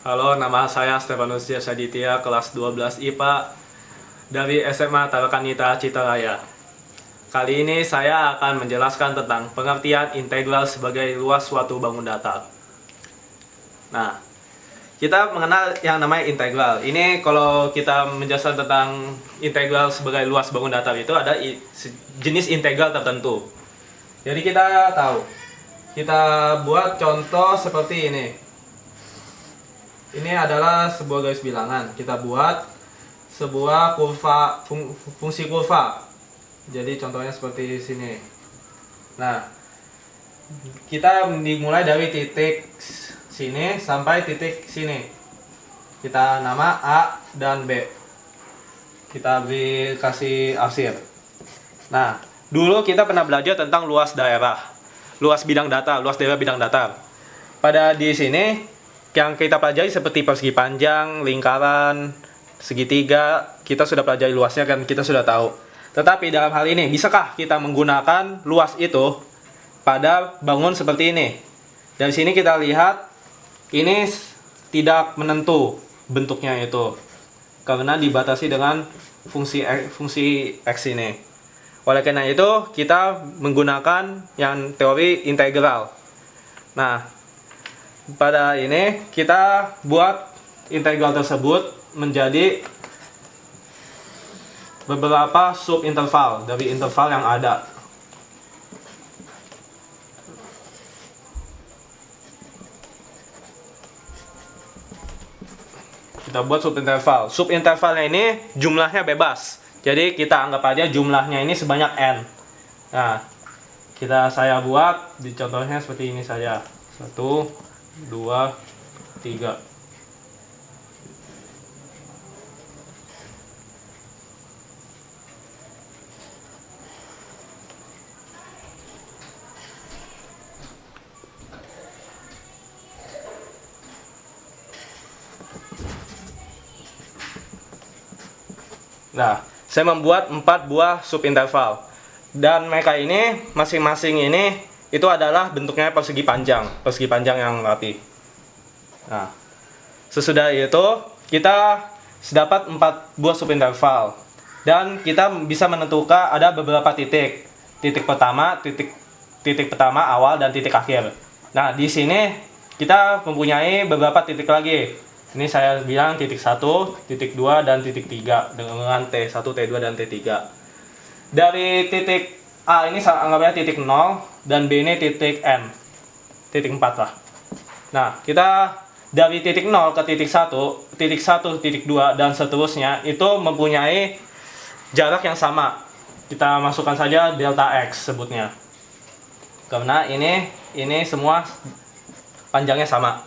Halo, nama saya Stefanus Jasaditya, kelas 12 IPA dari SMA Tarakanita Citaraya. Kali ini saya akan menjelaskan tentang pengertian integral sebagai luas suatu bangun datar. Nah, kita mengenal yang namanya integral. Ini kalau kita menjelaskan tentang integral sebagai luas bangun datar itu ada jenis integral tertentu. Jadi kita tahu, kita buat contoh seperti ini. Ini adalah sebuah garis bilangan. Kita buat sebuah kurva, fungsi kurva. Jadi contohnya seperti sini. Nah, kita dimulai dari titik sini sampai titik sini. Kita nama A dan B. Kita kasih arsir. Nah, dulu kita pernah belajar tentang luas daerah, luas bidang datar, luas daerah bidang datar. Pada di sini yang kita pelajari seperti persegi panjang, lingkaran, segitiga, kita sudah pelajari luasnya kan, kita sudah tahu. Tetapi dalam hal ini, bisakah kita menggunakan luas itu pada bangun seperti ini? Dari sini kita lihat, ini tidak menentu bentuknya itu, karena dibatasi dengan fungsi X ini. Oleh karena itu, kita menggunakan yang teori integral. Nah, pada ini kita buat integral tersebut menjadi beberapa subinterval dari interval yang ada. Kita buat subinterval. Subintervalnya ini jumlahnya bebas. Jadi kita anggap aja jumlahnya ini sebanyak n. Nah, saya buat di contohnya seperti ini saja. 1, 2, 3. Nah, saya membuat 4 buah subinterval. Dan mereka ini masing-masing ini itu adalah bentuknya persegi panjang yang rapi. Nah, sesudah itu kita dapat 4 buah subinterval dan kita bisa menentukan ada beberapa titik. Titik pertama awal dan titik akhir. Nah, di sini kita mempunyai beberapa titik lagi. Ini saya bilang titik 1, titik 2 dan titik 3 dengan T1, T2 dan T3. Dari titik A ini anggapnya titik 0 dan B ini titik N. Titik 4 lah. Nah, kita dari titik 0 ke titik 1, titik 2 dan seterusnya itu mempunyai jarak yang sama. Kita masukkan saja delta X sebutnya. Karena ini semua panjangnya sama.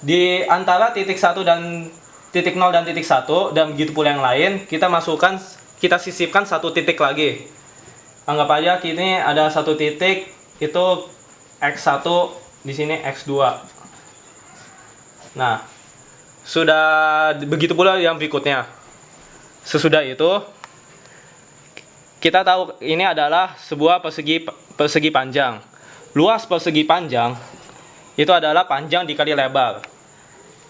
Di antara titik 1 dan titik 0 dan titik 1 dan begitu pula yang lain, kita sisipkan satu titik lagi. Anggap aja ini ada satu titik itu X1, di sini X2. Nah, sudah begitu pula yang berikutnya. Sesudah itu kita tahu ini adalah sebuah persegi panjang. Luas persegi panjang itu adalah panjang dikali lebar.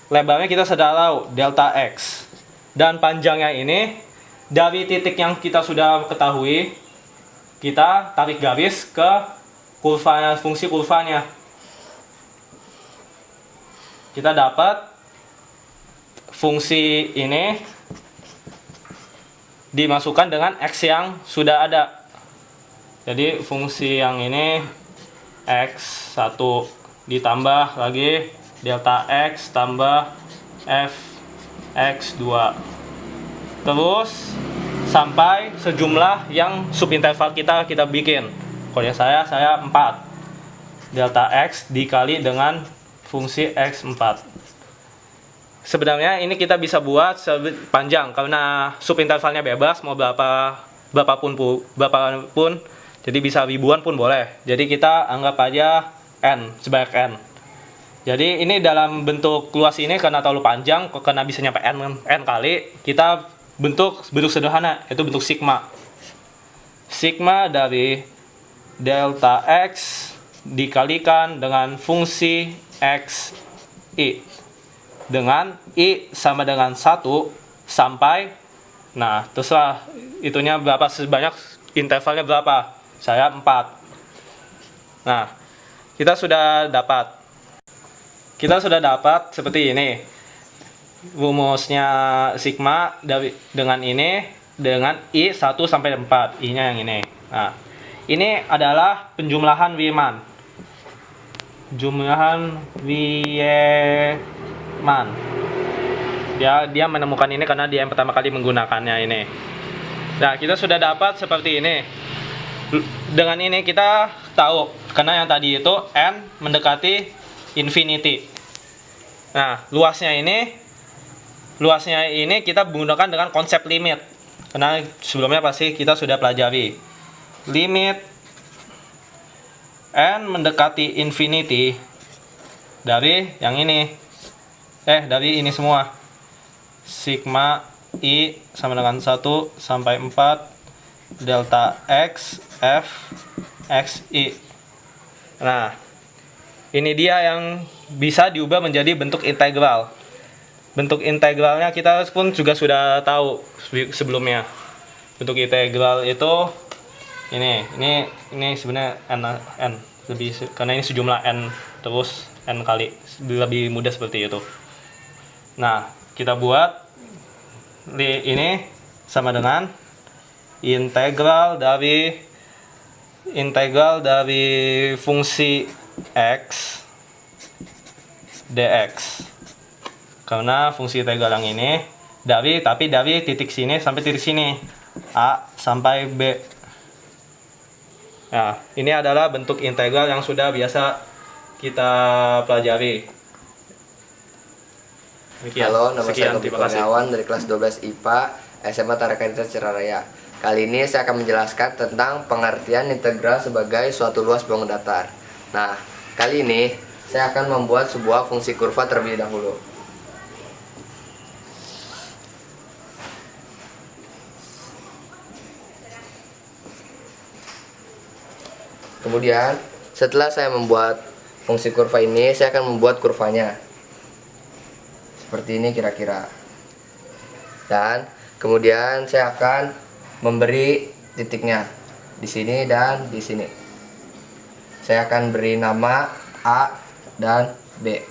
Lebarnya kita sudah tahu delta X. Dan panjangnya ini dari titik yang kita sudah ketahui, kita tarik garis ke kurvanya, fungsi kurvanya. Kita dapat fungsi ini dimasukkan dengan X yang sudah ada. Jadi fungsi yang ini X1 ditambah lagi delta X tambah f X2. Terus sampai sejumlah yang subinterval kita bikin. Kalau yang saya 4. Delta X dikali dengan fungsi X4. Sebenarnya ini kita bisa buat panjang karena subintervalnya bebas mau berapapun. Jadi bisa ribuan pun boleh. Jadi kita anggap aja n sebanyak n. Jadi ini dalam bentuk luas ini karena terlalu panjang, karena bisa nyampe n kali, kita bentuk sederhana, yaitu bentuk sigma. Sigma dari delta X dikalikan dengan fungsi XI. dengan I sama dengan 1 sampai, nah terserah itunya berapa, sebanyak intervalnya berapa, saya 4. Nah, kita sudah dapat seperti ini rumusnya sigma dengan ini, dengan I 1 sampai 4, I nya yang ini. Nah, ini adalah penjumlahan Riemann. Dia menemukan ini karena dia yang pertama kali menggunakannya ini. Nah, kita sudah dapat seperti ini. Dengan ini kita tahu, karena yang tadi itu n mendekati infinity. Nah, luasnya ini kita menggunakan dengan konsep limit. Karena sebelumnya pasti kita sudah pelajari. Limit n mendekati infinity dari yang ini. Dari ini semua. Sigma I sama dengan 1 sampai 4 delta X F X I. Nah, ini dia yang bisa diubah menjadi bentuk integral. Bentuk integralnya kita pun juga sudah tahu sebelumnya. Bentuk integral itu ini sebenarnya n lebih, karena ini sejumlah n terus n kali, lebih mudah seperti itu. Nah, kita buat ini sama dengan integral dari fungsi x dx. Karena fungsi integral yang ini dari titik sini sampai titik sini, A sampai B. Nah, ini adalah bentuk integral yang sudah biasa kita pelajari. Demikian. Halo, nama Sekian, saya Tobik terima kasih. Kurniawan dari kelas 12 IPA SMA Tarakanita Ciraraya. Kali ini saya akan menjelaskan tentang pengertian integral sebagai suatu luas bangun datar. Nah, kali ini saya akan membuat sebuah fungsi kurva terlebih dahulu. Kemudian, setelah saya membuat fungsi kurva ini, saya akan membuat kurvanya. Seperti ini kira-kira. Dan kemudian saya akan memberi titiknya di sini dan di sini. Saya akan beri nama A dan B.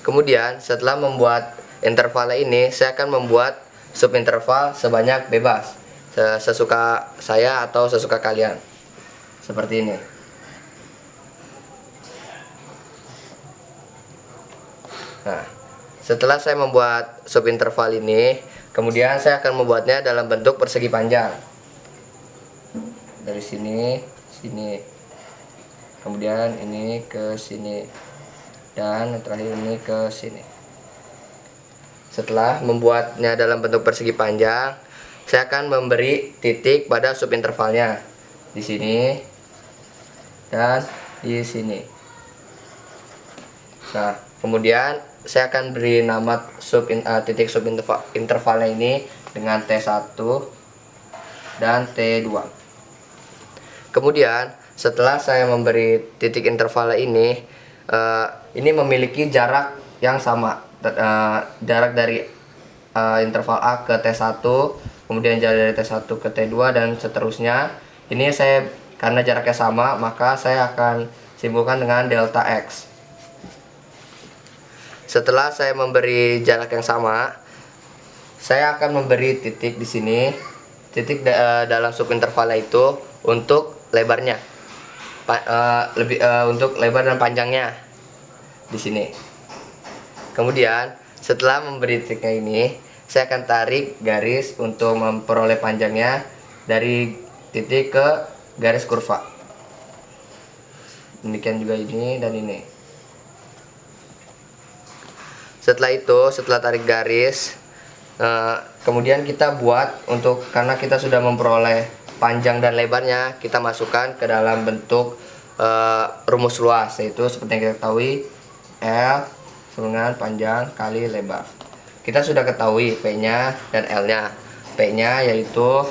Kemudian setelah membuat interval ini, saya akan membuat subinterval sebanyak bebas, sesuka saya atau sesuka kalian. Seperti ini. Nah, setelah saya membuat subinterval ini, kemudian saya akan membuatnya dalam bentuk persegi panjang. Dari sini, sini. Kemudian ini ke sini. Dan yang terakhir ini ke sini. Setelah membuatnya dalam bentuk persegi panjang, saya akan memberi titik pada subintervalnya. Di sini dan di sini. Nah, kemudian saya akan beri nama titik subintervalnya ini dengan T1 dan T2. Kemudian setelah saya memberi titik interval ini memiliki jarak yang sama, jarak dari interval A ke T1, kemudian jarak dari T1 ke T2 dan seterusnya. Ini karena jaraknya sama, maka saya akan simpulkan dengan delta X. Setelah saya memberi jarak yang sama, saya akan memberi titik di sini, titik dalam subintervalnya itu untuk lebarnya, untuk lebar dan panjangnya di sini. Kemudian setelah memberi titiknya ini, saya akan tarik garis untuk memperoleh panjangnya dari titik ke garis kurva. Demikian juga ini dan ini. Setelah itu, setelah tarik garis, kemudian kita buat karena kita sudah memperoleh panjang dan lebarnya, kita masukkan ke dalam bentuk rumus luas, yaitu seperti yang kita ketahui L sama dengan panjang kali lebar. Kita sudah ketahui P-nya dan L-nya. P-nya yaitu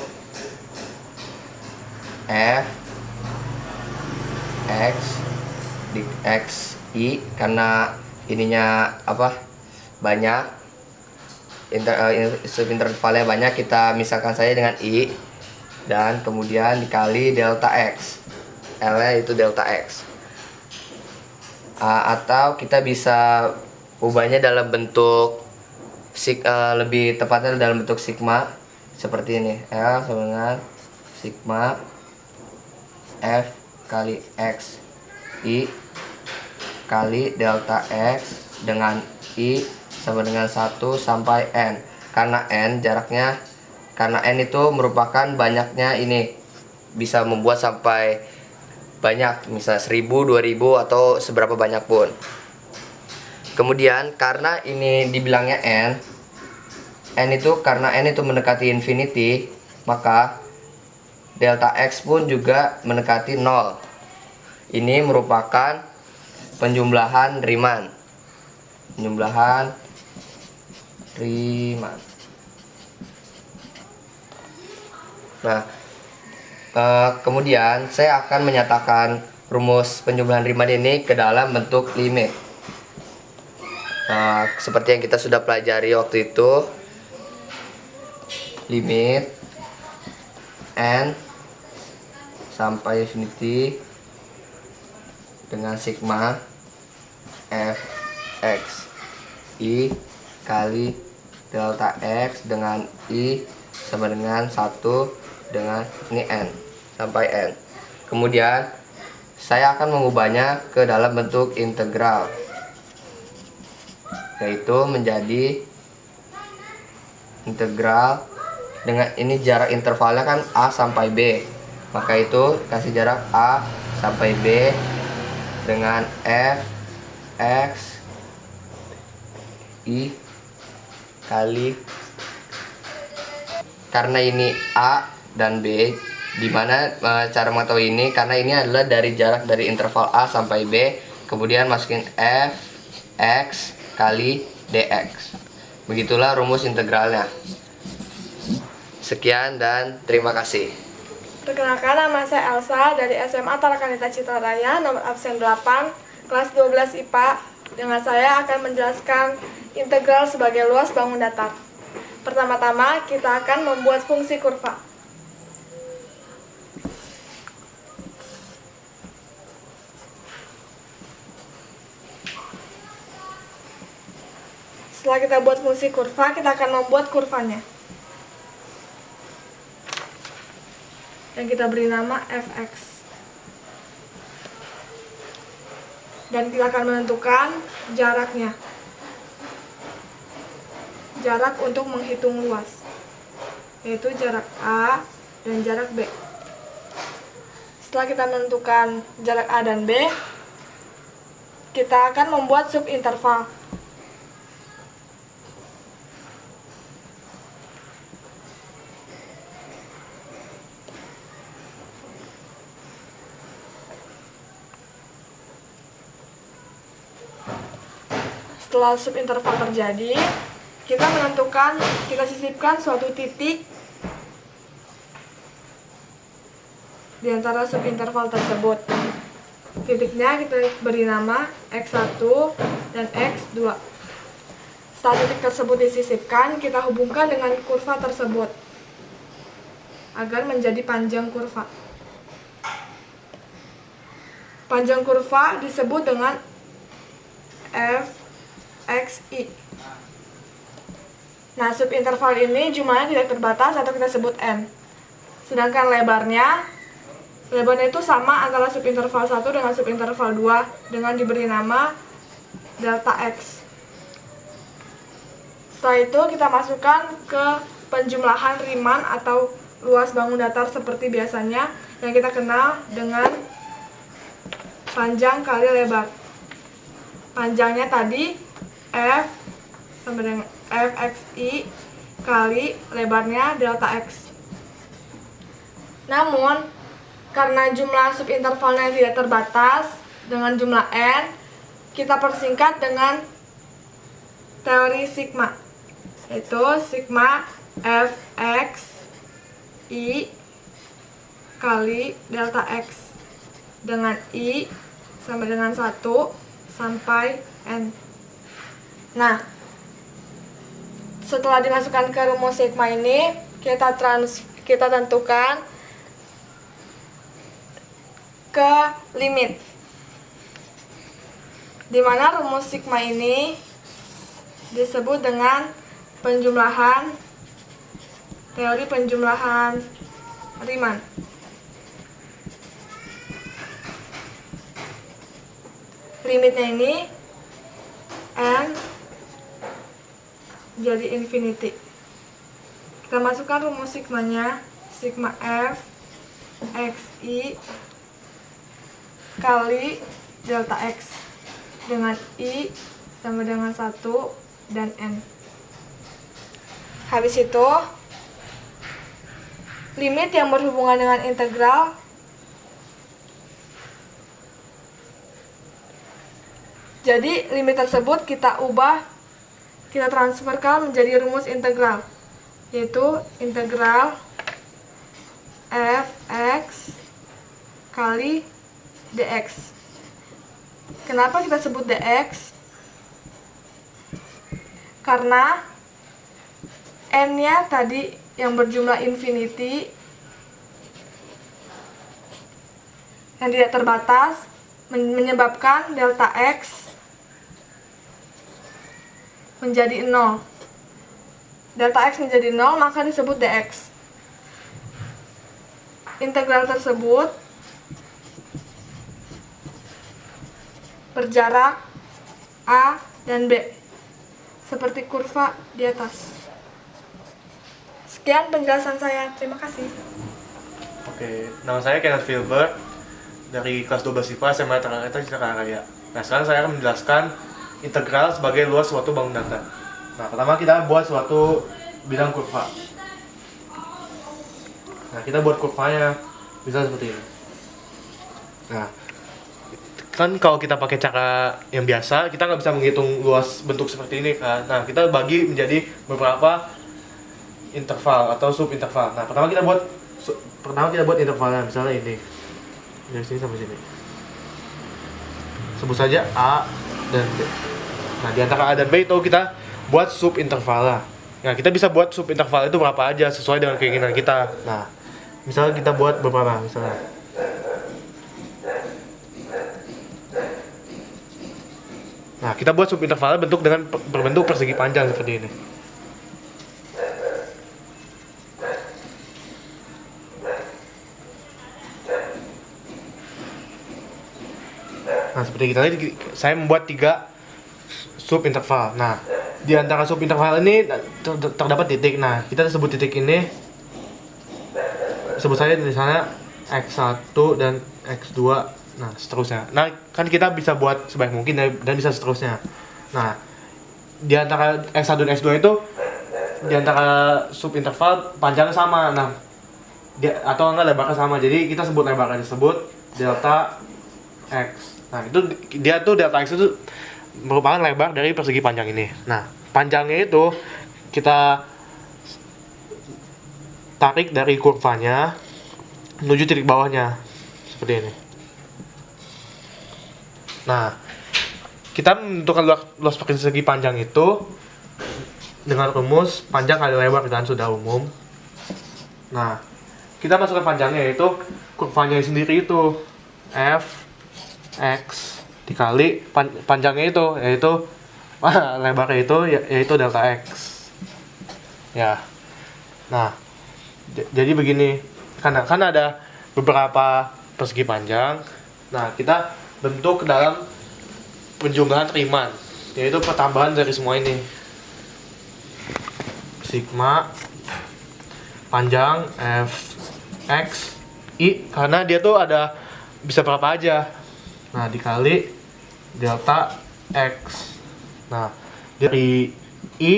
F X di X I, karena ininya banyak, subintervalnya banyak, kita misalkan saja dengan I, dan kemudian dikali delta X. L-nya itu delta X. Atau kita bisa ubahnya dalam bentuk lebih tepatnya dalam bentuk sigma seperti ini. L sama dengan sigma F kali X I kali delta X dengan I sama dengan 1 sampai N. Karena N jaraknya, karena N itu merupakan banyaknya, ini bisa membuat sampai banyak, misalnya 1000, 2000 atau seberapa banyak pun. Kemudian karena ini dibilangnya N itu karena N itu mendekati infinity, maka delta X pun juga mendekati 0. Ini merupakan penjumlahan Riemann. Nah, kemudian saya akan menyatakan rumus penjumlahan Riemann ini ke dalam bentuk limit. Nah, seperti yang kita sudah pelajari waktu itu, limit N sampai infinity dengan sigma F X I kali delta X dengan I sama dengan 1 dengan ini N sampai N. Kemudian saya akan mengubahnya ke dalam bentuk integral, yaitu menjadi integral dengan ini jarak intervalnya kan A sampai B, maka itu kasih jarak A sampai B dengan F X I kali, karena ini A dan B, dimana cara mengetahui ini karena ini adalah dari jarak dari interval A sampai B, kemudian masukin F X kali dx. Begitulah rumus integralnya. Sekian dan terima kasih. Perkenalkan, nama saya Elsa dari SMA Tarakanita Citra Raya, nomor absen 8, kelas 12 IPA. Dengan saya akan menjelaskan integral sebagai luas bangun datar. Pertama-tama, kita akan membuat fungsi kurva. Setelah kita buat fungsi kurva, kita akan membuat kurvanya, yang kita beri nama fx. Dan kita akan menentukan jaraknya, jarak untuk menghitung luas, yaitu jarak A dan jarak B. Setelah kita menentukan jarak A dan B, kita akan membuat subinterval. Setelah subinterval terjadi, kita sisipkan suatu titik di antara subinterval tersebut. Titiknya kita beri nama X1 dan X2. Setelah titik tersebut disisipkan, kita hubungkan dengan kurva tersebut agar menjadi panjang kurva. Panjang kurva disebut dengan fxi. Nah, subinterval ini jumlahnya tidak terbatas atau kita sebut n. Sedangkan lebarnya itu sama antara subinterval 1 dengan subinterval 2 dengan diberi nama delta x. Setelah itu kita masukkan ke penjumlahan Riemann atau luas bangun datar seperti biasanya yang kita kenal dengan panjang kali lebar. Panjangnya tadi F sama dengan fxi kali lebarnya delta x. Namun karena jumlah subintervalnya tidak terbatas dengan jumlah n, kita persingkat dengan teori sigma, yaitu sigma fxi kali delta x dengan i sama dengan 1 sampai n. Nah, setelah dimasukkan ke rumus sigma ini, kita tentukan ke limit, di mana rumus sigma ini disebut dengan teori penjumlahan Riemann. Limitnya ini n jadi infinity. Kita masukkan rumus sigmanya, sigma f xi kali delta x dengan i sama dengan 1 dan n. Habis itu limit yang berhubungan dengan integral jadi limit tersebut kita transferkan menjadi rumus integral, yaitu integral fx kali dx. Kenapa kita sebut dx? Karena n-nya tadi yang berjumlah infinity, yang tidak terbatas, menyebabkan delta x menjadi 0. Delta x menjadi 0, maka disebut dx. Integral tersebut berjarak a dan b, seperti kurva di atas. Sekian penjelasan saya, terima kasih. Oke, nama saya Kenneth Filbert dari kelas 12 IPA SMA Ternate Cikaraya. Nah, sekarang saya akan menjelaskan integral sebagai luas suatu bangun datar. Nah, pertama kita buat suatu bidang kurva. Nah, kita buat kurvanya bisa seperti ini. Nah, kan kalau kita pakai cara yang biasa, kita nggak bisa menghitung luas bentuk seperti ini kan. Nah, kita bagi menjadi beberapa interval atau subinterval. Nah, pertama kita buat intervalnya, misalnya ini dari sini sampai sini. Sebut saja A dan B. Nah, di antara A dan B itu kita buat subintervalnya. Nah, kita bisa buat subinterval itu berapa aja sesuai dengan keinginan kita. Nah, misalnya kita buat beberapa, misalnya nah, kita buat subintervalnya berbentuk persegi panjang seperti ini. Nah, seperti kita lihat, saya membuat 3 subinterval. Nah, di antara subinterval ini terdapat titik. Nah, kita sebut titik ini, sebut saja misalnya x1 dan x2. Nah, seterusnya. Nah, kan kita bisa buat sebaik mungkin dan bisa seterusnya. Nah, di antara x1 dan x2 itu, di antara subinterval panjangnya sama. Nah, atau enggak lebarnya sama. Jadi kita sebut lebarnya disebut delta x. Nah, itu dia tuh delta x itu merupakan lebar dari persegi panjang ini. Nah, panjangnya itu kita tarik dari kurvanya menuju titik bawahnya seperti ini. Nah, kita menentukan luas persegi panjang itu dengan rumus panjang kali lebar, dan sudah umum. Nah, kita masukkan panjangnya, yaitu kurvanya sendiri itu f x dikali panjangnya itu, yaitu lebarnya itu yaitu delta x. Ya. Nah, jadi begini, karena ada beberapa persegi panjang. Nah, kita bentuk dalam penjumlahan Riemann, yaitu pertambahan dari semua ini. Sigma panjang f x i, karena dia tuh ada bisa berapa aja. Nah, dikali delta x. Nah, dari i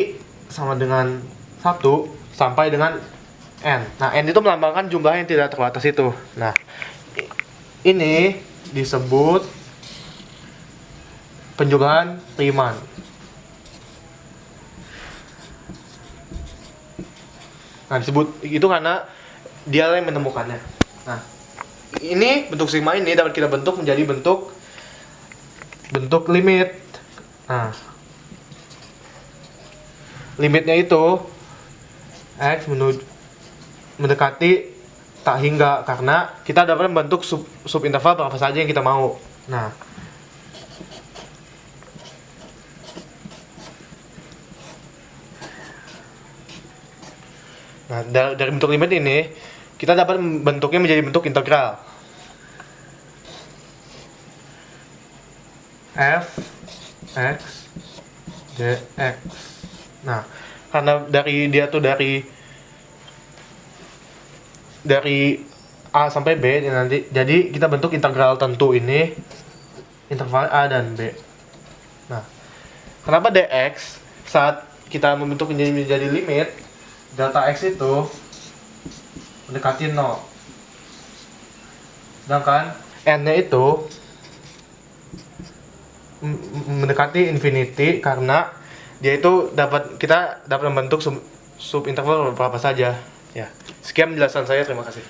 sama dengan 1 sampai dengan n. Nah, n itu melambangkan jumlah yang tidak terbatas itu. Nah, ini disebut penjumlahan Riemann. Nah, disebut itu karena dia yang menemukannya. Nah, ini bentuk sigma ini dapat kita bentuk menjadi bentuk limit. Nah, limitnya itu x mendekati tak hingga, karena kita dapat membentuk subinterval berapa saja yang kita mau. Nah, dari bentuk limit ini kita dapat bentuknya menjadi bentuk integral. F x dx. Nah, karena dari dia tuh dari A sampai B nanti, jadi kita bentuk integral tentu ini, interval A dan B. Nah, kenapa dx saat kita membentuk menjadi limit delta x itu mendekati 0, sedangkan n-nya itu mendekati infinity, karena dia itu kita dapat membentuk subinterval berapa saja. Ya, sekian penjelasan saya, terima kasih.